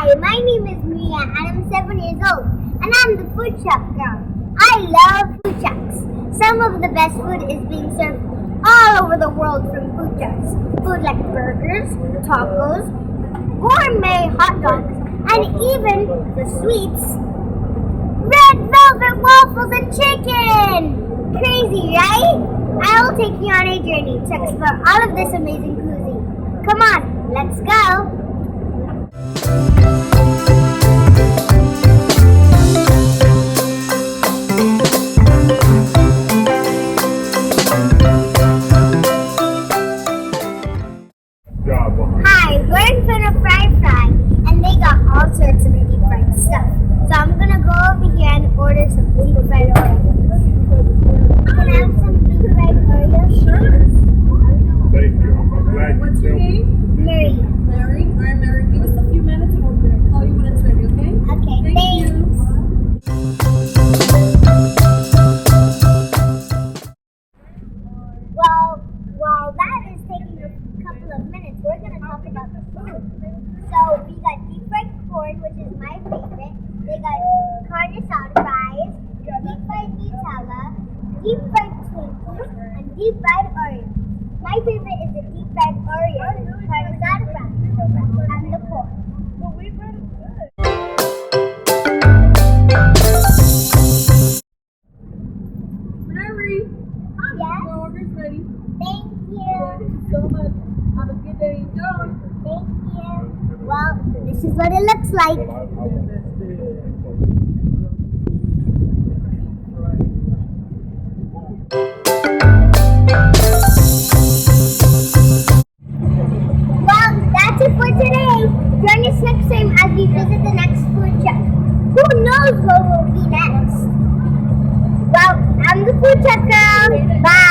Hi, my name is Mia and I'm 7 years old and I'm the food truck girl. I love food trucks. Some of the best food is being served all over the world from food trucks. Food like burgers, tacos, gourmet hot dogs, and even the sweets, red velvet waffles and chicken! Crazy, right? I will take you on a journey to explore all of this amazing cuisine. Come on, let's go! Hi, we're in front of Fry, and they got all sorts of deep fried stuff. So I'm gonna go over here and order some deep fried Oreos. Can I have some deep fried Oreos? Sure. Thank you. I'm glad. What's your name? Mary. Mary. All right, Mary. Give us a few minutes and we'll call you when it's ready, okay? Okay, Thank you. Well, while that is taking a couple of minutes, we're gonna talk about the food. So we got deep fried corn, which is my favorite. They got carne asada fries, deep fried Nutella, deep fried Twinkies, and deep fried Oreos. My favorite is the deep fried Oreos and carne asada fries, and the corn. Mary. Yes? Your order's ready. Thank Thank you. you so much. Have a good day. Enjoy. Thank you. Well, this is what it looks like. Well, that's it for today. Join us next time as we visit the next food truck. Who knows what will be next? Well, I'm the food truck girl. Bye.